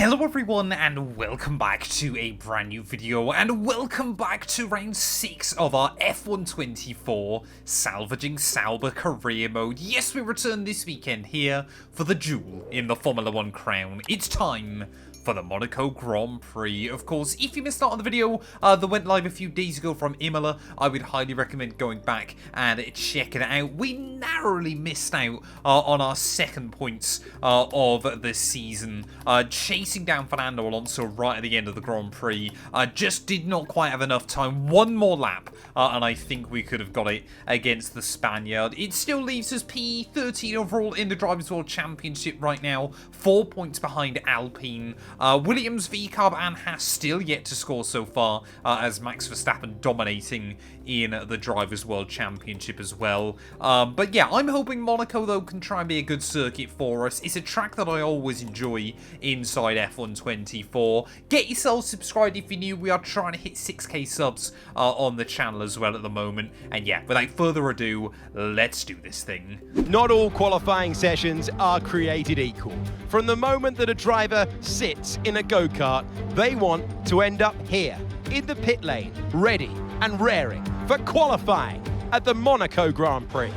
Hello everyone and welcome back to a brand new video and welcome back to round 6 of our F124 Salvaging Sauber career mode. Yes, we return this weekend here for the jewel in the Formula 1 crown. It's time for the Monaco Grand Prix. Of course, if you missed out on the video that went live a few days ago from Imola, I would highly recommend going back and checking it out. We narrowly missed out on our second points of the season, chasing down Fernando Alonso right at the end of the Grand Prix. Just did not quite have enough time. One more lap, and I think we could have got it against the Spaniard. It still leaves us P13 overall in the Drivers' World Championship right now, 4 points behind Alpine. Williams, VCARB and Haas still yet to score so far, as Max Verstappen dominating in the Drivers' World Championship as well. But yeah, I'm hoping Monaco, though, can try and be a good circuit for us. It's a track that I always enjoy inside F124. Get yourself subscribed if you're new. We are trying to hit 6k subs on the channel as well at the moment. And yeah, without further ado, let's do this thing. Not all qualifying sessions are created equal. From the moment that a driver sits in a go-kart, they want to end up here, in the pit lane, ready and raring for qualifying at the Monaco Grand Prix.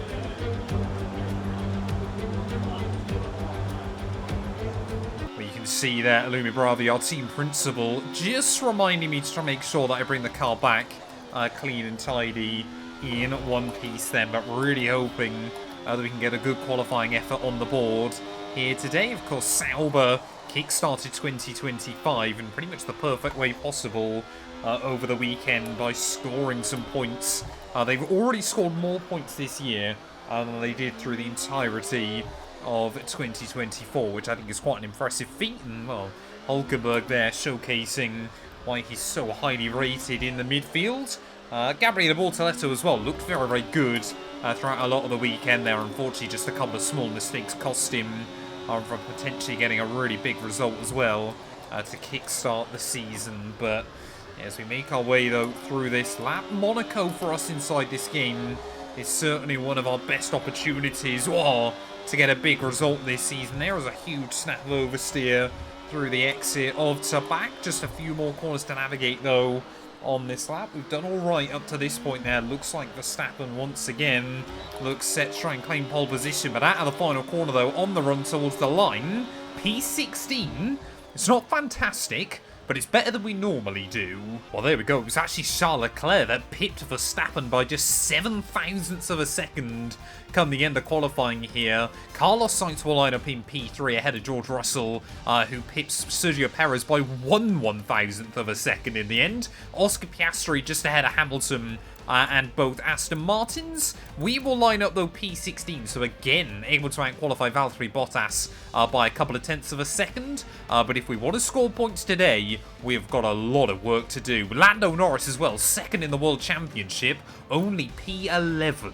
Well, you can see there, Alumi Bravi, our team principal, just reminding me to try and make sure that I bring the car back clean and tidy in one piece then, but really hoping that we can get a good qualifying effort on the board here today. Of course, Sauber kick-started 2025 in pretty much the perfect way possible over the weekend by scoring some points. They've already scored more points this year than they did through the entirety of 2024, which I think is quite an impressive feat. And, well, Hulkenberg there showcasing why he's so highly rated in the midfield. Gabriele Bortoletto as well looked very, very good throughout a lot of the weekend there. Unfortunately, just a couple of small mistakes cost him from potentially getting a really big result as well to kickstart the season. But as we make our way, though, through this lap, Monaco for us inside this game is certainly one of our best opportunities to get a big result this season. There was a huge snap of oversteer through the exit of Tabak. Just a few more corners to navigate, though, on this lap. We've done all right up to this point there. Looks like Verstappen once again looks set to try and claim pole position, but out of the final corner, though, on the run towards the line, P16. It's not fantastic, but it's better than we normally do. Well, there we go. It was actually Charles Leclerc that pipped Verstappen by just 7 thousandths of a second come the end of qualifying here. Carlos Sainz will line up in P3 ahead of George Russell, who pips Sergio Perez by 1/1000th of a second in the end. Oscar Piastri just ahead of Hamilton and both Aston Martins. We will line up, though, P16, so again, able to out-qualify Valtteri Bottas by a couple of tenths of a second. But if we want to score points today, we've got a lot of work to do. Lando Norris as well, second in the World Championship, only P11.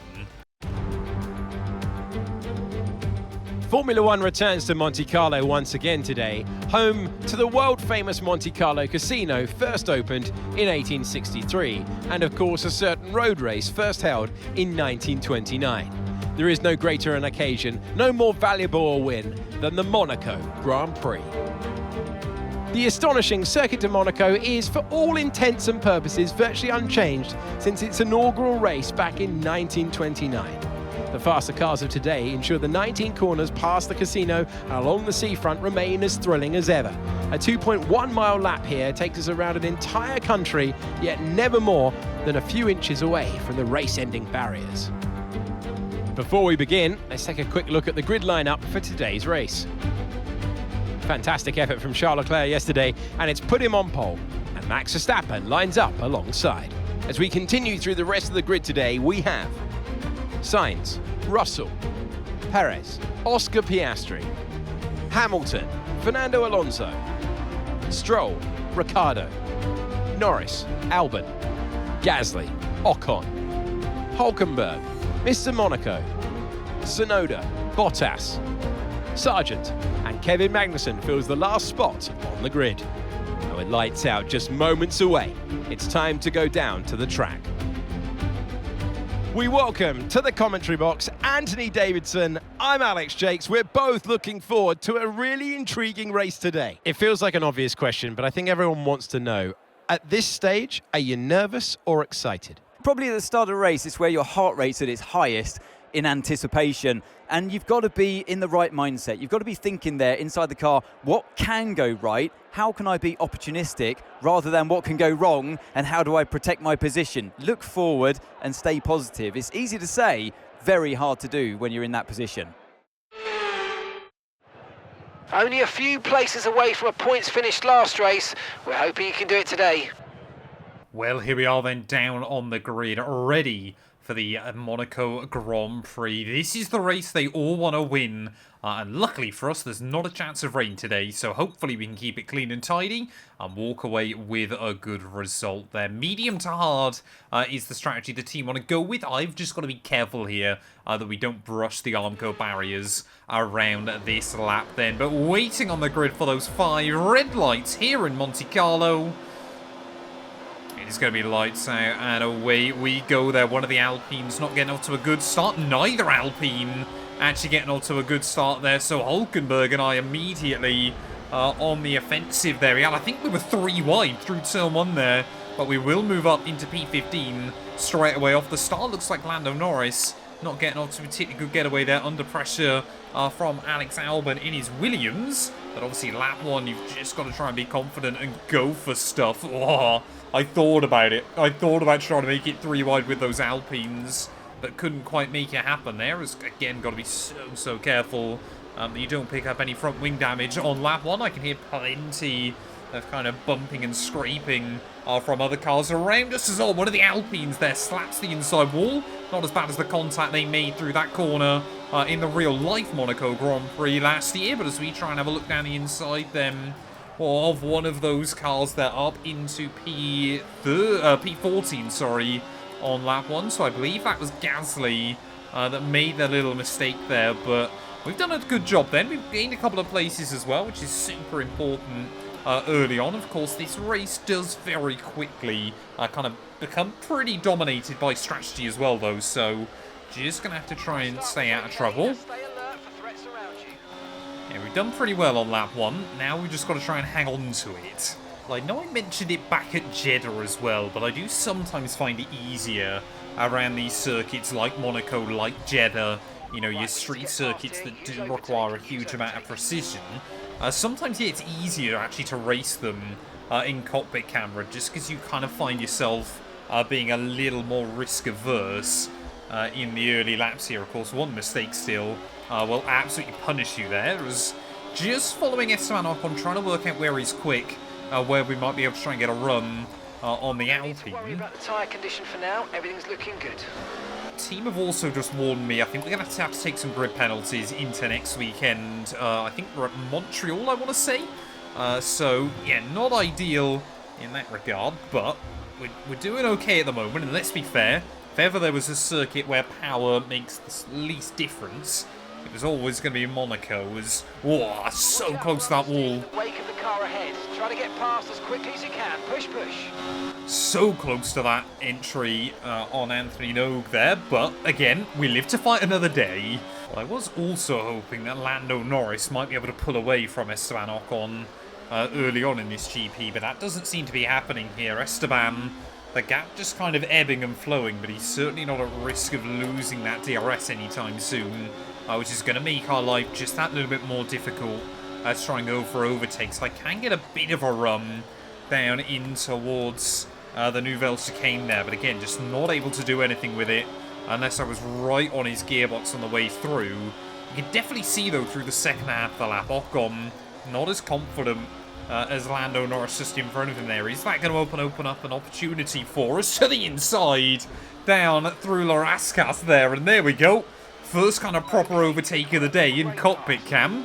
Formula 1 returns to Monte Carlo once again today, home to the world-famous Monte Carlo Casino, first opened in 1863, and of course a certain road race first held in 1929. There is no greater an occasion, no more valuable a win than the Monaco Grand Prix. The astonishing Circuit de Monaco is, for all intents and purposes, virtually unchanged since its inaugural race back in 1929. The faster cars of today ensure the 19 corners past the casino and along the seafront remain as thrilling as ever. A 2.1-mile lap here takes us around an entire country, yet never more than a few inches away from the race-ending barriers. Before we begin, let's take a quick look at the grid lineup for today's race. Fantastic effort from Charles Leclerc yesterday, and it's put him on pole, and Max Verstappen lines up alongside. As we continue through the rest of the grid today, we have Sainz, Russell, Perez, Oscar Piastri, Hamilton, Fernando Alonso, Stroll, Ricciardo, Norris, Albon, Gasly, Ocon, Hulkenberg, Mr. Monaco, Tsunoda, Bottas, Sargent, and Kevin Magnussen fills the last spot on the grid. And with lights out just moments away, it's time to go down to the track. We welcome to the commentary box Anthony Davidson. I'm Alex Jakes. We're both looking forward to a really intriguing race today. It feels like an obvious question, but I think everyone wants to know. At this stage, are you nervous or excited? Probably at the start of a race, it's where your heart rate's at its highest in anticipation. And you've got to be in the right mindset. You've got to be thinking there inside the car, what can go right? How can I be opportunistic rather than what can go wrong and how do I protect my position? Look forward and stay positive. It's easy to say, very hard to do when you're in that position. Only a few places away from a points finish last race. We're hoping he can do it today. Well, here we are then down on the grid, ready for the Monaco Grand Prix. This is the race they all want to win. And luckily for us, there's not a chance of rain today, so hopefully we can keep it clean and tidy and walk away with a good result there. Medium to hard is the strategy the team want to go with. I've just got to be careful here that we don't brush the Armco barriers around this lap then. But waiting on the grid for those 5 red lights here in Monte Carlo. It's going to be lights out and away we go there. One of the Alpines not getting off to a good start. Neither Alpine actually getting off to a good start there. So Hulkenberg and I immediately on the offensive there. I think we were 3 wide through turn 1 there. But we will move up into P15 straight away off the start. Looks like Lando Norris not getting off to a particularly good getaway there under pressure from Alex Albon in his Williams. But obviously lap 1, you've just got to try and be confident and go for stuff. Oh, I thought about it. I thought about trying to make it 3 wide with those Alpines, but couldn't quite make it happen there. Has, again, got to be so careful that you don't pick up any front wing damage on lap 1. I can hear plenty of kind of bumping and scraping from other cars around us as well. One of the Alpines there slaps the inside wall. Not as bad as the contact they made through that corner in the real-life Monaco Grand Prix last year. But as we try and have a look down the inside then of one of those cars there up into P14, sorry, on lap 1. So I believe that was Gasly that made the little mistake there. But we've done a good job then. We've gained a couple of places as well, which is super important. Early on, of course, this race does very quickly kind of become pretty dominated by strategy as well, though, so just going to have to try and stay out of trouble. Yeah, we've done pretty well on lap 1. Now we've just got to try and hang on to it. I know I mentioned it back at Jeddah as well, but I do sometimes find it easier around these circuits like Monaco, like Jeddah, you know, your street circuits that do require a huge amount of precision. Sometimes, yeah, it's easier actually to race them in cockpit camera, just because you kind of find yourself being a little more risk-averse in the early laps here. Of course, one mistake still will absolutely punish you there. It was just following Esteban Ocon, trying to work out where he's quick, where we might be able to try and get a run on the Alpine. Don't worry about the tyre condition for now. Everything's looking good. Team have also just warned me, I think we're going to have to take some grid penalties into next weekend. I think we're at Montreal, I want to say. So, yeah, not ideal in that regard, but we're doing okay at the moment. And let's be fair, if ever there was a circuit where power makes the least difference, it was always going to be Monaco. It was, whoa, so close to that wall. Wake of the car ahead. Try to get past as quickly as you can. Push, push. So close to that entry on Anthony Nogue there, but again, we live to fight another day. Well, I was also hoping that Lando Norris might be able to pull away from Esteban Ocon early on in this GP, but that doesn't seem to be happening here. Esteban, the gap just kind of ebbing and flowing, but he's certainly not at risk of losing that DRS anytime soon, which is going to make our life just that little bit more difficult to try and go for overtakes. I can get a bit of a run down in towards the Nouvelle Chicane there, but again, just not able to do anything with it unless I was right on his gearbox on the way through. You can definitely see, though, through the second half of the lap, Ocon not as confident as Lando Norris just in front of him there. Is that going to open up an opportunity for us to the inside, down through La Rascasse there, and there we go. First kind of proper overtake of the day in cockpit cam.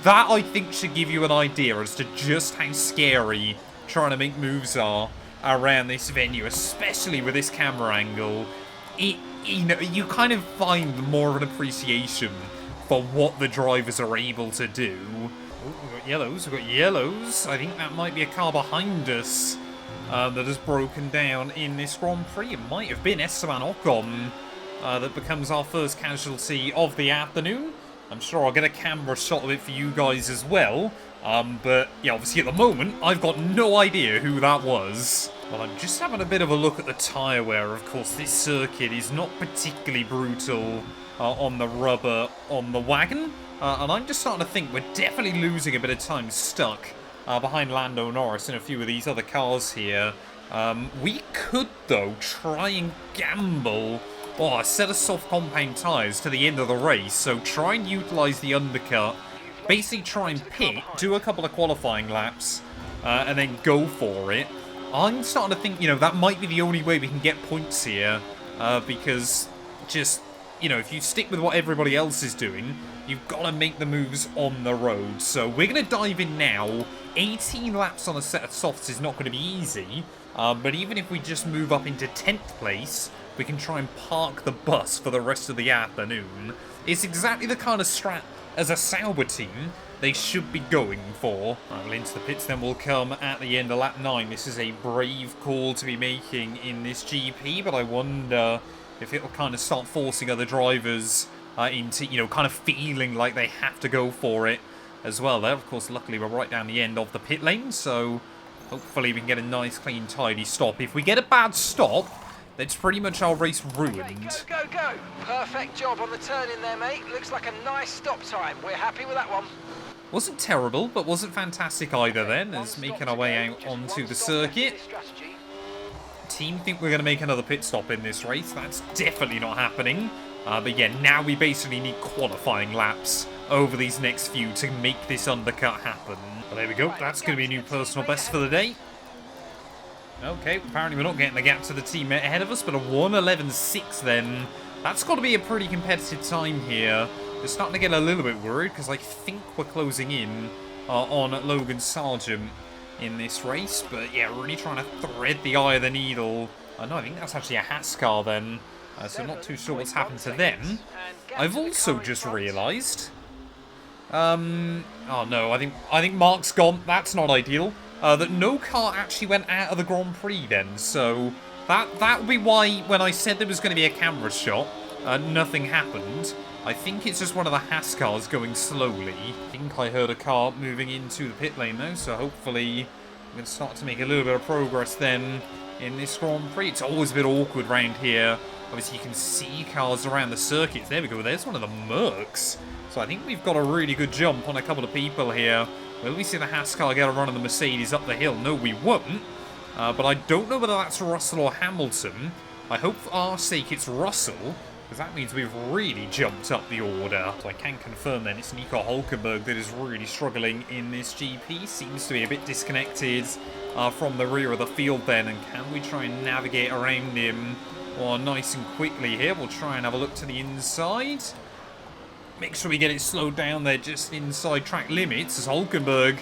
That, I think, should give you an idea as to just how scary trying to make moves are around this venue, especially with this camera angle. You know, you kind of find more of an appreciation for what the drivers are able to do. Ooh, we've got yellows. We've got yellows. I think that might be a car behind us that has broken down in this Grand Prix. It might have been Esteban Ocon that becomes our first casualty of the afternoon. I'm sure I'll get a camera shot of it for you guys as well. But yeah, obviously at the moment, I've got no idea who that was. Well, I'm just having a bit of a look at the tyre wear. Of course, this circuit is not particularly brutal on the rubber on the wagon. And I'm just starting to think we're definitely losing a bit of time stuck behind Lando Norris and a few of these other cars here. We could, though, try and gamble a set of soft compound tyres to the end of the race. So try and utilise the undercut. Basically try and pit, do a couple of qualifying laps, and then go for it. I'm starting to think, you know, that might be the only way we can get points here. Because just, you know, if you stick with what everybody else is doing, you've got to make the moves on the road. So we're going to dive in now. 18 laps on a set of softs is not going to be easy. But even if we just move up into 10th place, we can try and park the bus for the rest of the afternoon. It's exactly the kind of strat as a Sauber team they should be going for. Well, into the pits then will come at the end of lap 9. This is a brave call to be making in this GP, but I wonder if it'll kind of start forcing other drivers into, you know, kind of feeling like they have to go for it as well. There, of course, luckily we're right down the end of the pit lane, so hopefully we can get a nice, clean, tidy stop. If we get a bad stop, that's pretty much our race ruined. Okay, go. Perfect job on the turn in there, mate. Looks like a nice stop time. We're happy with that one. Wasn't terrible, but wasn't fantastic either then, as making our way out onto the circuit. Team think we're going to make another pit stop in this race. That's definitely not happening. But yeah, now we basically need qualifying laps over these next few to make this undercut happen. Well, there we go. That's going to be a new personal best for the day. Okay, apparently we're not getting the gap to the team ahead of us, but a 1:11.6 then. That's got to be a pretty competitive time here. We're starting to get a little bit worried because I think we're closing in on Logan Sargent in this race. But yeah, really trying to thread the eye of the needle. No, I think that's actually a Haas car then. So I'm not too sure what's happened to them. I've also just realised... oh no, I think Mark's gone. That's not ideal. That no car actually went out of the Grand Prix then, so that would be why when I said there was going to be a camera shot, nothing happened. I think it's just one of the Haas cars going slowly. I think I heard a car moving into the pit lane though, so hopefully we can start to make a little bit of progress then in this Grand Prix. It's always a bit awkward around here. Obviously you can see cars around the circuits. There we go, there's one of the Mercs. So I think we've got a really good jump on a couple of people here. Will we see the Haas car get a run on the Mercedes up the hill? No, we won't. But I don't know whether that's Russell or Hamilton. I hope for our sake it's Russell, because that means we've really jumped up the order. So I can confirm then it's Nico Hulkenberg that is really struggling in this GP. Seems to be a bit disconnected from the rear of the field then. And can we try and navigate around him nice and quickly here? We'll try and have a look to the inside. Make sure we get it slowed down there just inside track limits as Hulkenberg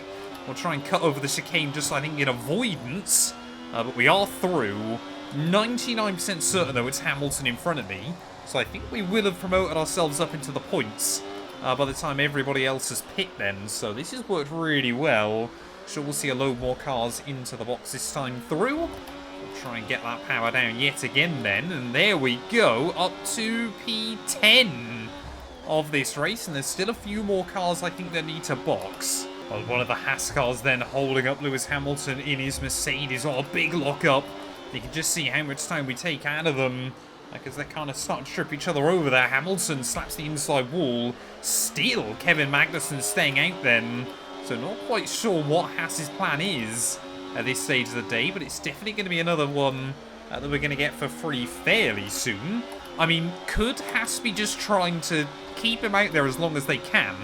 will try and cut over the chicane just, I think, in avoidance. But we are through. 99% certain, though, it's Hamilton in front of me. So I think we will have promoted ourselves up into the points by the time everybody else has picked then. So this has worked really well. Sure, we'll see a load more cars into the box this time through. We'll try and get that power down yet again then. And there we go, up to P10 of this race, and there's still a few more cars I think that need to box. Well, one of the Haas cars then holding up Lewis Hamilton in his Mercedes. Oh, a big lock-up. You can just see how much time we take out of them because they kind of start to trip each other over there. Hamilton slaps the inside wall. Still, Kevin Magnussen staying out then. So not quite sure what Haas's plan is at this stage of the day, but it's definitely going to be another one that we're going to get for free fairly soon. I mean, could Haas be just trying to keep him out there as long as they can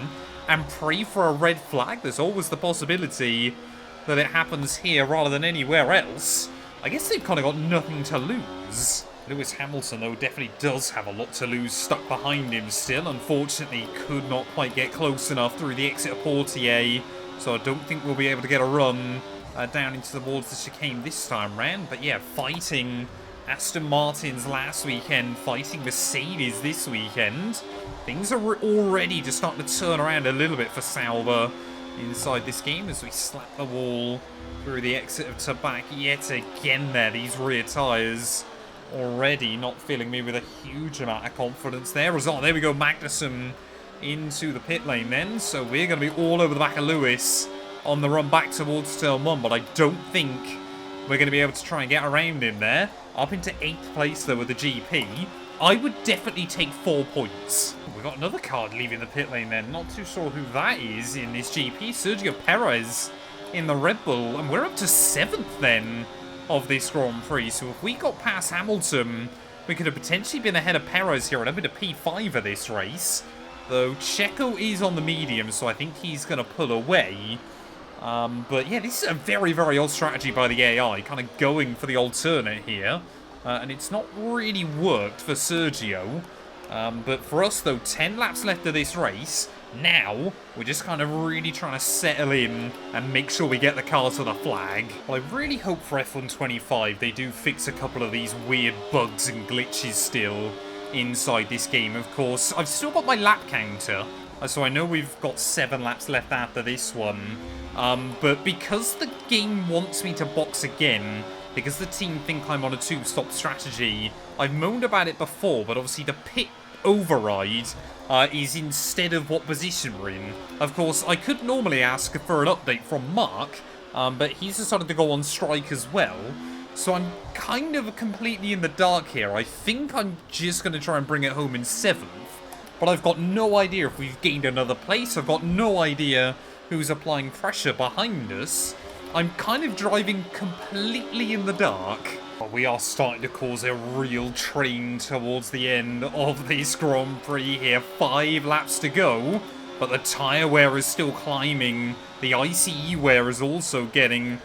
and pray for a red flag? There's always the possibility that it happens here rather than anywhere else. I guess they've kind of got nothing to lose. Lewis Hamilton, though, definitely does have a lot to lose stuck behind him still. Unfortunately, could not quite get close enough through the exit of Portier, so I don't think we'll be able to get a run down into towards the chicane this time round. But yeah, fighting Aston Martins last weekend, fighting Mercedes this weekend. Things are already just starting to turn around a little bit for Sauber inside this game as we slap the wall through the exit of Tabak yet again there. These rear tyres already not filling me with a huge amount of confidence there. Result, there we go, Magnussen into the pit lane then. So we're going to be all over the back of Lewis on the run back towards turn 1, but I don't think we're going to be able to try and get around him there. Up into 8th place though with the GP. I would definitely take 4 points. We've got another car leaving the pit lane then. Not too sure who that is in this GP. Sergio Perez in the Red Bull. And we're up to 7th then of this Grand Prix. So if we got past Hamilton, we could have potentially been ahead of Perez here and up into P5 of this race. Though Checo is on the medium, so I think he's going to pull away. But yeah, this is a very, very odd strategy by the AI. Kind of going for the alternate here. And it's not really worked for Sergio. But for us, though, 10 laps left of this race. Now, we're just kind of really trying to settle in and make sure we get the car to the flag. Well, I really hope for F125 they do fix a couple of these weird bugs and glitches still inside this game. Of course, I've still got my lap counter. So I know we've got 7 laps left after this one. But because the game wants me to box again, because the team think I'm on a 2-stop strategy, I've moaned about it before, but obviously the pit override is instead of what position we're in. Of course, I could normally ask for an update from Mark, but he's decided to go on strike as well. So I'm kind of completely in the dark here. I think I'm just going to try and bring it home in 7th, but I've got no idea if we've gained another place. I've got no idea who's applying pressure behind us. I'm kind of driving completely in the dark. But we are starting to cause a real train towards the end of this Grand Prix here. 5 laps to go, but the tyre wear is still climbing. The ICE wear is also getting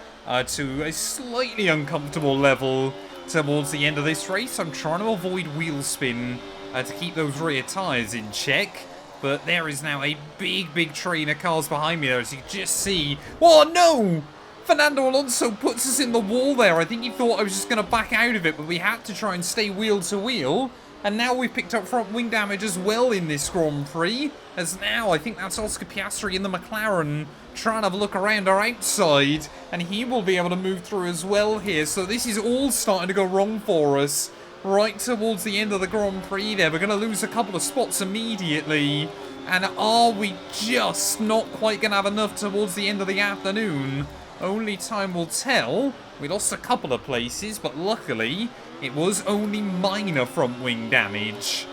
to a slightly uncomfortable level towards the end of this race. I'm trying to avoid wheel spin to keep those rear tyres in check. But there is now a big, big train of cars behind me there, as you can just see. Oh, no! Fernando Alonso puts us in the wall there. I think he thought I was just going to back out of it, but we had to try and stay wheel to wheel. And now we've picked up front wing damage as well in this Grand Prix. As now, I think that's Oscar Piastri in the McLaren trying to have a look around our outside. And he will be able to move through as well here. So this is all starting to go wrong for us. Right towards the end of the Grand Prix there. We're going to lose a couple of spots immediately. And are we just not quite going to have enough towards the end of the afternoon? Only time will tell. We lost a couple of places, but luckily it was only minor front wing damage.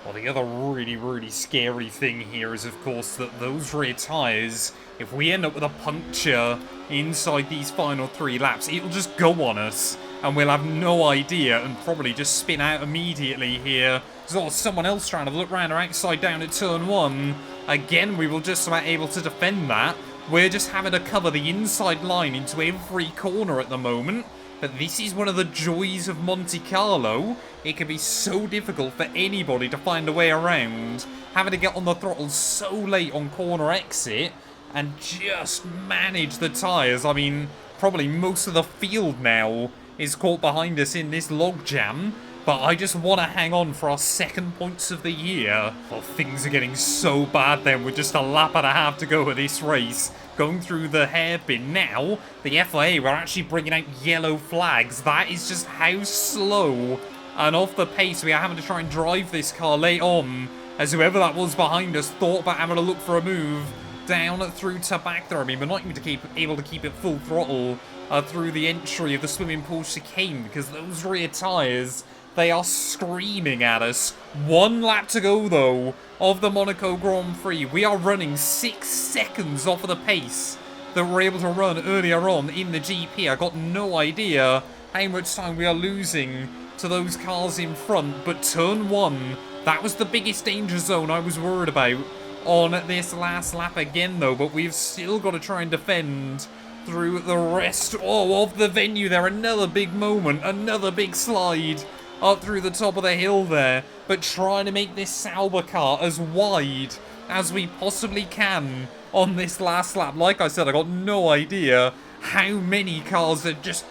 Well, the other really, really scary thing here is, of course, that those rear tyres, if we end up with a puncture inside these final 3 laps, it'll just go on us. And we'll have no idea and probably just spin out immediately here. There's someone else trying to look around our outside down at turn 1. Again, we will just about able to defend that. We're just having to cover the inside line into every corner at the moment. But this is one of the joys of Monte Carlo. It can be so difficult for anybody to find a way around. Having to get on the throttle so late on corner exit and just manage the tyres. I mean, probably most of the field now is caught behind us in this logjam. But I just want to hang on for our 2nd points of the year. Well, things are getting so bad then with just a lap and a half to go of this race. Going through the hairpin now, the FIA were actually bringing out yellow flags. That is just how slow and off the pace we are having to try and drive this car late on. As whoever that was behind us thought about having to look for a move down through to back there. I mean, we're not even able to keep it full throttle through the entry of the swimming pool chicane because those rear tyres, they are screaming at us. 1 lap to go, though, of the Monaco Grand Prix. We are running 6 seconds off of the pace that we were able to run earlier on in the GP. I got no idea how much time we are losing to those cars in front. But turn 1, that was the biggest danger zone I was worried about on this last lap again, though. But we've still got to try and defend through the rest of the venue there. Another big moment, another big slide up through the top of the hill there, but trying to make this Sauber car as wide as we possibly can on this last lap. Like I said, I got no idea how many cars are just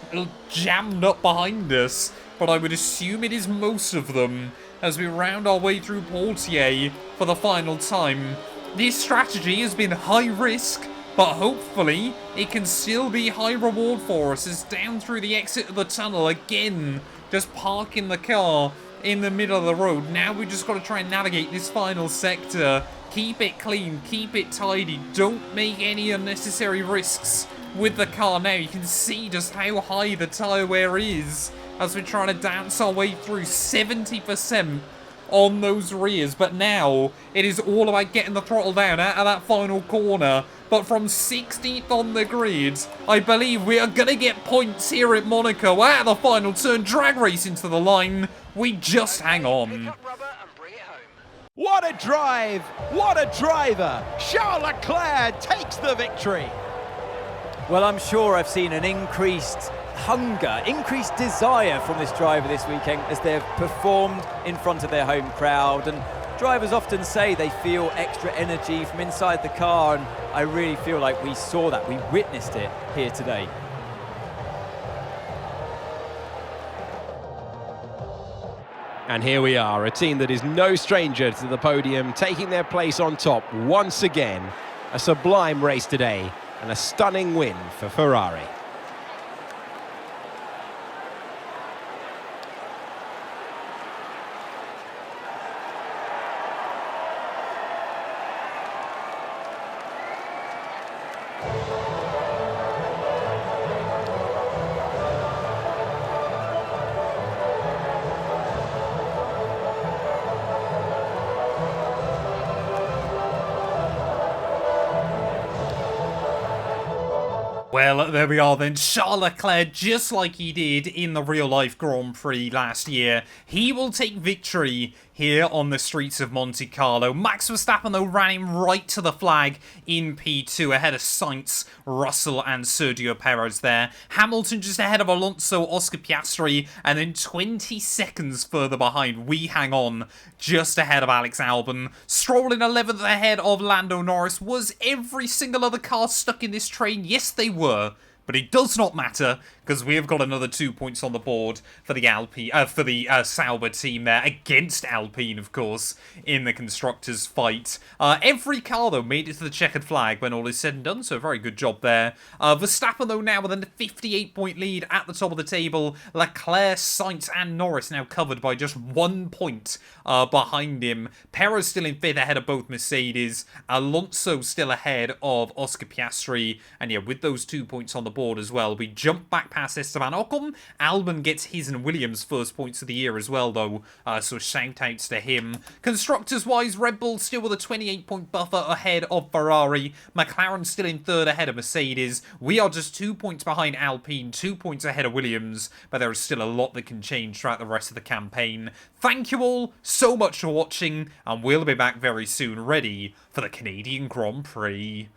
jammed up behind us, but I would assume it is most of them as we round our way through Portier for the final time. This strategy has been high risk, but hopefully it can still be high reward for us as down through the exit of the tunnel again, just parking the car in the middle of the road. Now we just got to try and navigate this final sector. Keep it clean, keep it tidy, don't make any unnecessary risks with the car. Now you can see just how high the tyre wear is as we're trying to dance our way through 70% on those rears. But now it is all about getting the throttle down out of that final corner. But from 16th on the grid, I believe we are going to get points here at Monaco out of the final turn. Drag race into the line. We just hang on. What a drive! What a driver! Charles Leclerc takes the victory. Well, I'm sure I've seen an increased hunger, increased desire from this driver this weekend as they've performed in front of their home crowd. And drivers often say they feel extra energy from inside the car, and I really feel like we saw that, we witnessed it here today. And here we are, a team that is no stranger to the podium, taking their place on top once again. A sublime race today and a stunning win for Ferrari. Well, there we are then. Charles Leclerc, just like he did in the real-life Grand Prix last year, he will take victory here on the streets of Monte Carlo. Max Verstappen, though, ran him right to the flag in P2, ahead of Sainz, Russell, and Sergio Perez there. Hamilton just ahead of Alonso, Oscar Piastri, and then 20 seconds further behind, we hang on just ahead of Alex Albon. Stroll in 11th ahead of Lando Norris. Was every single other car stuck in this train? Yes, they were. But it does not matter, because we have got another 2 points on the board for the Sauber team there, against Alpine, of course, in the Constructors' fight. Every car, though, made it to the checkered flag when all is said and done, so a very good job there. Verstappen, though, now with a 58-point lead at the top of the table. Leclerc, Sainz, and Norris now covered by just 1 point behind him. Perez still in 5th ahead of both Mercedes. Alonso still ahead of Oscar Piastri. And yeah, with those 2 points on the board as well, we jump back past Esteban Ocon. Albon gets his and Williams' first points of the year as well, though, so shout-outs to him. Constructors-wise, Red Bull still with a 28-point buffer ahead of Ferrari. McLaren still in 3rd ahead of Mercedes. We are just 2 points behind Alpine, 2 points ahead of Williams, but there is still a lot that can change throughout the rest of the campaign. Thank you all so much for watching, and we'll be back very soon, ready for the Canadian Grand Prix.